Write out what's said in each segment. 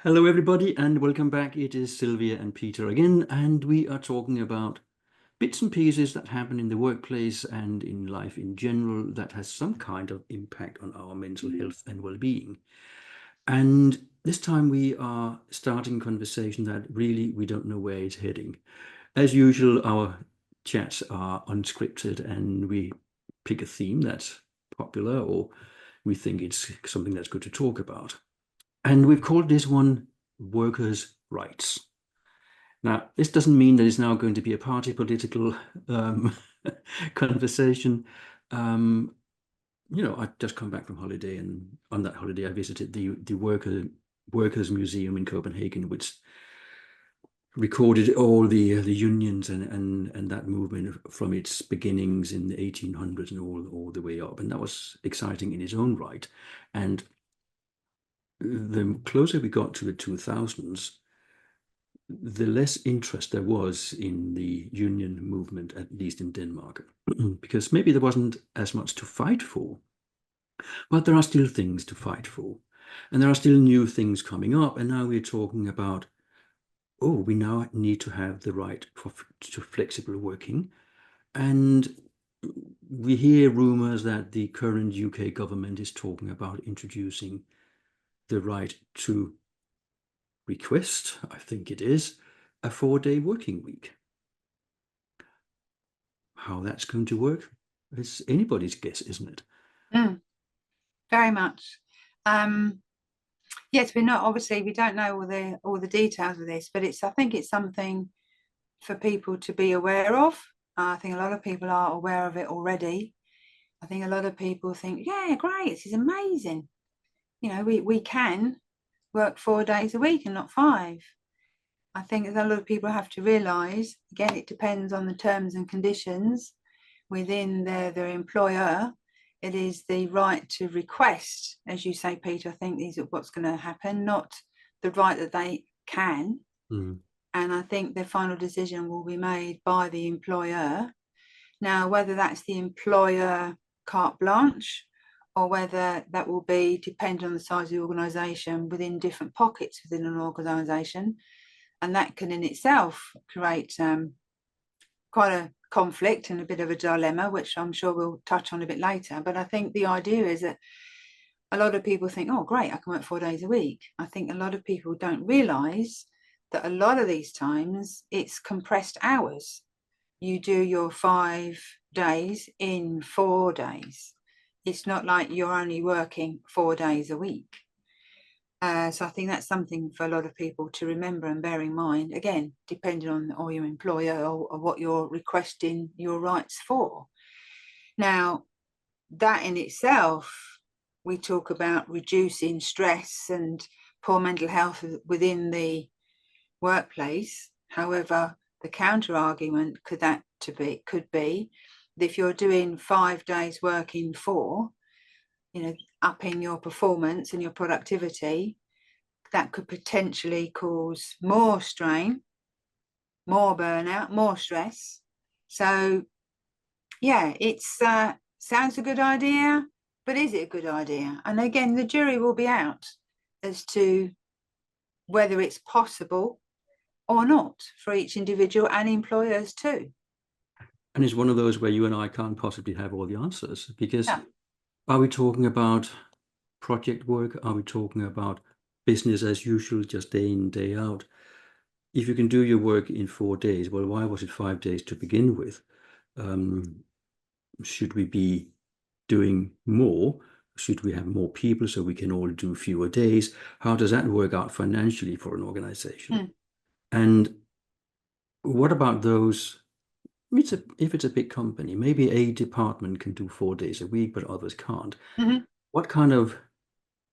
Hello, everybody, and welcome back. It is Sylvia and Peter again, and we are talking about bits and pieces that happen in the workplace and in life in general that has some kind of impact on our mental health and well-being. And this time we are starting a conversation that really we don't know where it's heading. As usual, our chats are unscripted and we pick a theme that's popular or we think it's something that's good to talk about. And we've called this one Workers' Rights. Now, this doesn't mean that it's now going to be a party political conversation. Um, I just come back from holiday, and on that holiday, I visited the Workers' Museum in Copenhagen, which recorded all the unions and that movement from its beginnings in the 1800s and all the way up. And that was exciting in its own right. And the closer we got to the 2000s, the less interest there was in the union movement, at least in Denmark, because maybe there wasn't as much to fight for, but there are still things to fight for. And there are still new things coming up. And now we're talking about, oh, we now need to have the right to flexible working. And we hear rumors that the current UK government is talking about introducing the right to request, I think it is, a 4-day working week. How that's going to work is anybody's guess, isn't it? Very much. Yes, we're not, obviously we don't know all the details of this, but I think it's something for people to be aware of. I think a lot of people are aware of it already. I think a lot of people think, yeah, great, this is amazing. We can work 4 days a week and not 5. I think a lot of people have to realise, again, it depends on the terms and conditions within their employer. It is the right to request, as you say, Peter. I think these are what's going to happen, not the right that they can. And I think the final decision will be made by the employer. Now, whether that's the employer carte blanche or whether that will be dependent on the size of the organisation within different pockets within an organisation, and that can in itself create quite a conflict and a bit of a dilemma, which I'm sure we'll touch on a bit later. But I think the idea is that a lot of people think, oh, great, I can work 4 days a week. I think a lot of people don't realise that a lot of these times it's compressed hours. You do your 5 days in 4 days. It's not like you're only working 4 days a week. So I think that's something for a lot of people to remember and bear in mind, again, depending on your employer or what you're requesting your rights for. Now, that in itself, we talk about reducing stress and poor mental health within the workplace. However, the counter argument could be that if you're doing 5 days working 4, upping your performance and your productivity, that could potentially cause more strain, more burnout, more stress. So, yeah, it's sounds a good idea, but is it a good idea? And again, the jury will be out as to whether it's possible or not for each individual and employers too. And it's one of those where you and I can't possibly have all the answers, because Are we talking about project work? Are we talking about business as usual, just day in, day out? If you can do your work in 4 days, well, why was it 5 days to begin with? Should we be doing more? Should we have more people so we can all do fewer days? How does that work out financially for an organization? And what about those? If it's a big company, maybe a department can do 4 days a week, but others can't. What kind of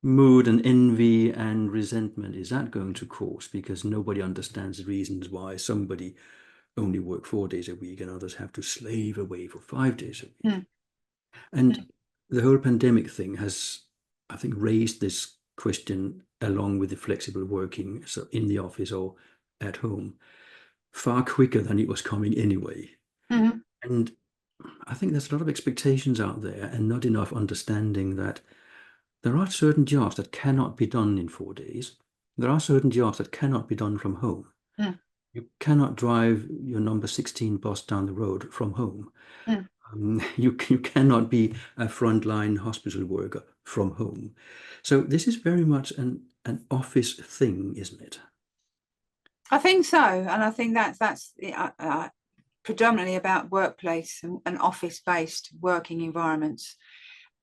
mood and envy and resentment is that going to cause? Because nobody understands the reasons why somebody only work 4 days a week and others have to slave away for 5 days a week. And the whole pandemic thing has, I think, raised this question along with the flexible working, so in the office or at home, far quicker than it was coming anyway. And I think there's a lot of expectations out there and not enough understanding that there are certain jobs that cannot be done in 4 days. There are certain jobs that cannot be done from home. Mm, You cannot drive your number 16 bus down the road from home. mm. You cannot be a frontline hospital worker from home. So this is very much an office thing, isn't it? I think so, and I think that's predominantly about workplace and office-based working environments.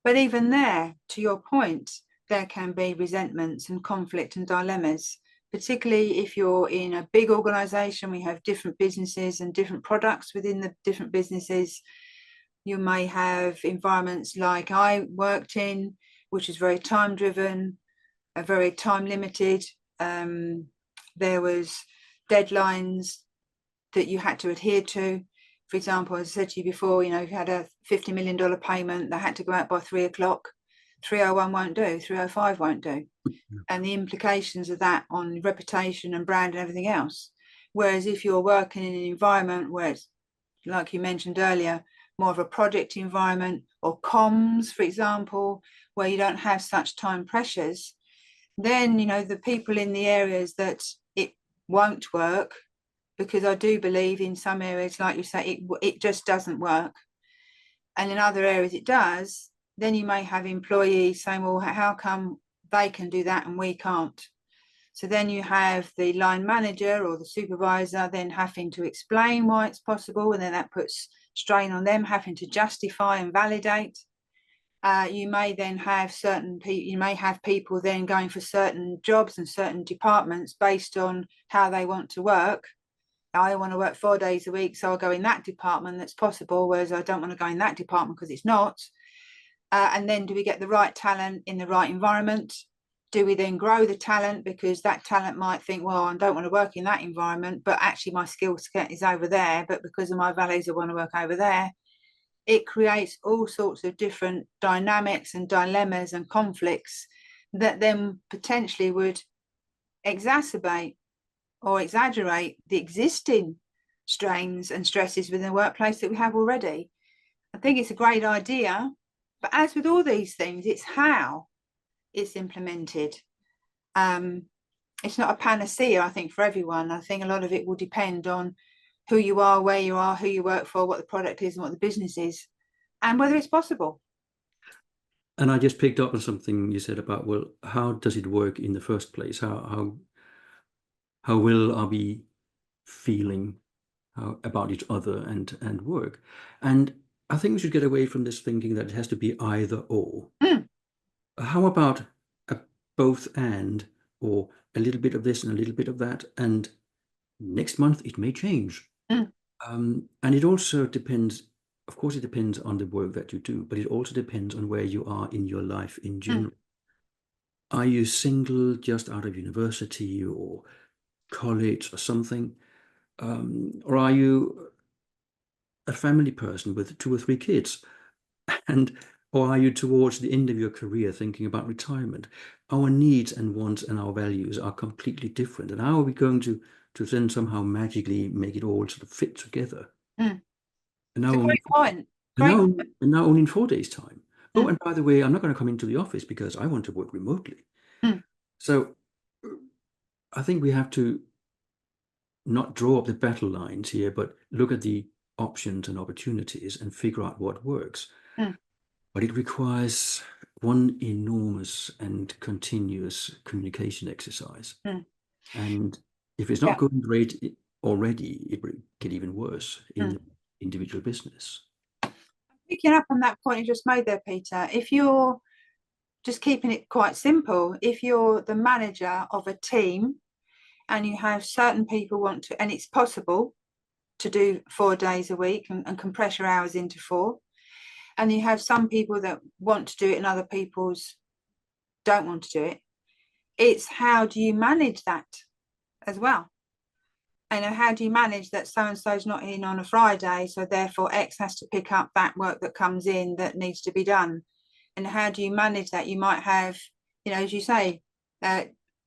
But even there, to your point, there can be resentments and conflict and dilemmas, particularly if you're in a big organization. We have different businesses and different products within the different businesses. You may have environments like I worked in, which is very time driven, very time limited. There was deadlines that you had to adhere to. For example, as I said to you before, you had a $50 million payment that had to go out by 3 o'clock. 301 won't do, 305 won't do. And the implications of that on reputation and brand and everything else. Whereas if you're working in an environment where it's, like you mentioned earlier, more of a project environment, or comms, for example, where you don't have such time pressures, then, the people in the areas that it won't work, because I do believe in some areas, like you say, it just doesn't work. And in other areas it does, then you may have employees saying, well, how come they can do that and we can't? So then you have the line manager or the supervisor then having to explain why it's possible, and then that puts strain on them having to justify and validate. You may then have people then going for certain jobs and certain departments based on how they want to work. I want to work 4 days a week, so I'll go in that department that's possible, whereas I don't want to go in that department because it's not. And then do we get the right talent in the right environment? Do we then grow the talent, because that talent might think, well, I don't want to work in that environment, but actually my skill set is over there, but because of my values, I want to work over there. It creates all sorts of different dynamics and dilemmas and conflicts that then potentially would exacerbate or exaggerate the existing strains and stresses within the workplace that we have already. I think it's a great idea, but as with all these things, it's how it's implemented. It's not a panacea, I think, for everyone. I think a lot of it will depend on who you are, where you are, who you work for, what the product is and what the business is, and whether it's possible. And I just picked up on something you said about, well, how does it work in the first place? How will I be feeling about each other and work? And I think we should get away from this thinking that it has to be either or. Mm. How about a both and, or a little bit of this and a little bit of that, and next month it may change. Mm. And it also depends, of course, it depends on the work that you do, but it also depends on where you are in your life in general. Are you single, just out of university or college or something? Or are you a family person with 2 or 3 kids? And or are you towards the end of your career thinking about retirement? Our needs and wants and our values are completely different. And how are we going to then somehow magically make it all sort of fit together? Mm. And It's now a only great point. and Great. now and now only in 4 days' time. Oh, Mm. and by the way, I'm not going to come into the office because I want to work remotely. Mm. So I think we have to not draw up the battle lines here, but look at the options and opportunities and figure out what works. Mm. But it requires one enormous and continuous communication exercise. Mm. And if it's not Yeah. going great already, it will get even worse in Mm. the individual business. Picking up on that point you just made there, Peter, if you're just keeping it quite simple, if you're the manager of a team and you have certain people want to, and it's possible to do 4 days a week and compress your hours into 4, and you have some people that want to do it and other people's don't want to do it, it's how do you manage that as well? And how do you manage that so and so's not in on a Friday, so therefore X has to pick up that work that comes in that needs to be done? And how do you manage that? You might have, as you say,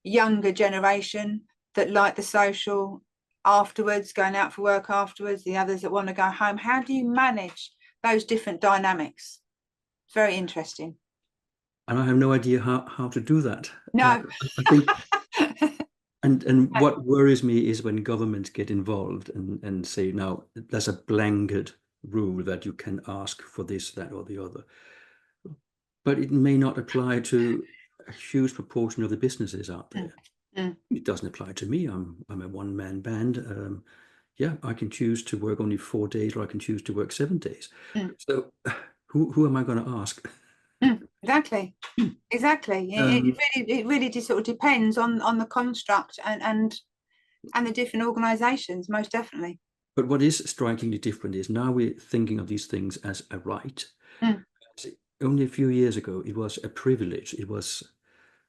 younger generation that like the social afterwards, going out for work afterwards, the others that want to go home. How do you manage those different dynamics? It's very interesting. And I have no idea how to do that. No. I think And what worries me is when governments get involved and say, now there's a blanket rule that you can ask for this, that, or the other, but it may not apply to a huge proportion of the businesses out Mm, there. mm, It doesn't apply to me. I'm a one-man band. Yeah, I can choose to work only 4 days, or I can choose to work 7 days. mm, So, who am I going to ask? exactly. Exactly. Um, It really just sort of depends on the construct and the different organisations, most definitely. but what is strikingly different is now we're thinking of these things as a right. Mm, Only a few years ago, it was a privilege. It was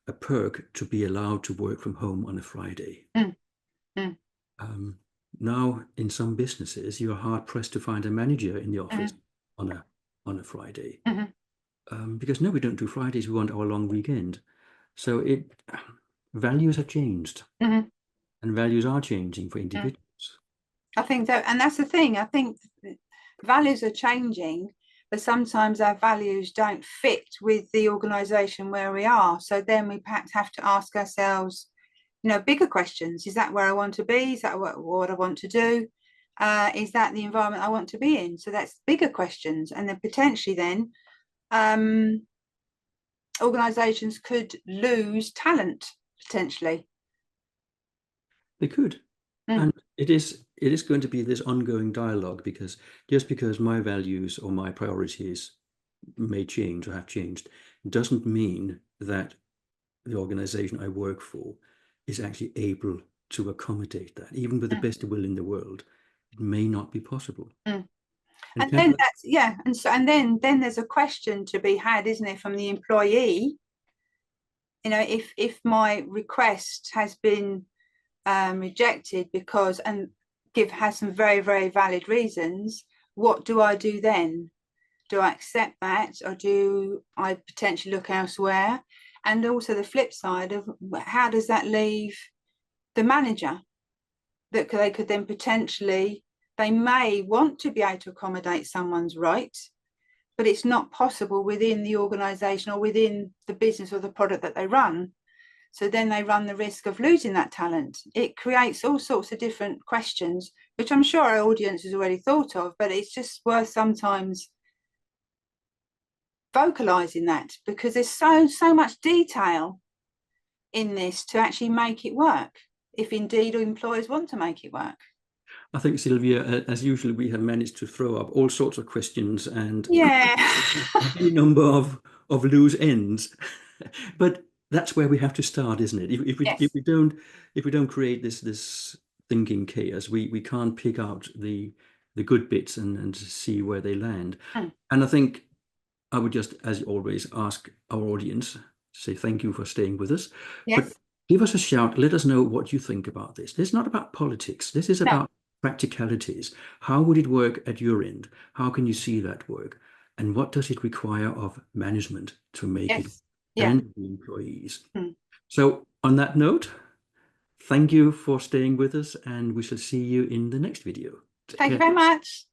a perk to be allowed to work from home on a Friday. mm, mm, Um, Now, in some businesses, you're hard pressed to find a manager in the office mm, on a Friday, mm, because no, we don't do Fridays. We want our long weekend. So values have changed, mm, and values are changing for mm. individuals. I think that, and that's the thing. I think values are changing, but sometimes our values don't fit with the organisation where we are. So then we perhaps have to ask ourselves, bigger questions. Is that where I want to be? Is that what I want to do? Is that the environment I want to be in? So that's bigger questions, and then potentially then organisations could lose talent potentially. They could. Mm, And it is going to be this ongoing dialogue, because just because my values or my priorities may change or have changed doesn't mean that the organization I work for is actually able to accommodate that. Even with the mm, best will in the world, it may not be possible. mm. And And then people, that's yeah, and so and then there's a question to be had, isn't it, from the employee? If my request has been rejected because and give has some very, very valid reasons, what do I do then? Do I accept that, or do I potentially look elsewhere? And also the flip side of how does that leave the manager, that they could then potentially, they may want to be able to accommodate someone's right, but it's not possible within the organisation or within the business or the product that they run. So then they run the risk of losing that talent. It creates all sorts of different questions, which I'm sure our audience has already thought of, but it's just worth sometimes vocalizing that, because there's so much detail in this to actually make it work, if indeed employers want to make it work. I think, Sylvia, as usual, we have managed to throw up all sorts of questions and Yeah. any number of loose ends. But that's where we have to start, isn't it? If we if Yes. we don't if we don't create this thinking chaos, we can't pick out the good bits and see where they land. Mm. And I think I would just, as always, ask our audience to say thank you for staying with us, but Yes. give us a shout. Let us know what you think about this. This is not about politics. This is No. about practicalities. How would it work at your end? How can you see that work? And what does it require of management to make it, Yes. Yeah. and the employees? Mm. So, on that note, thank you for staying with us, and we shall see you in the next video. Take Thank you care. very much.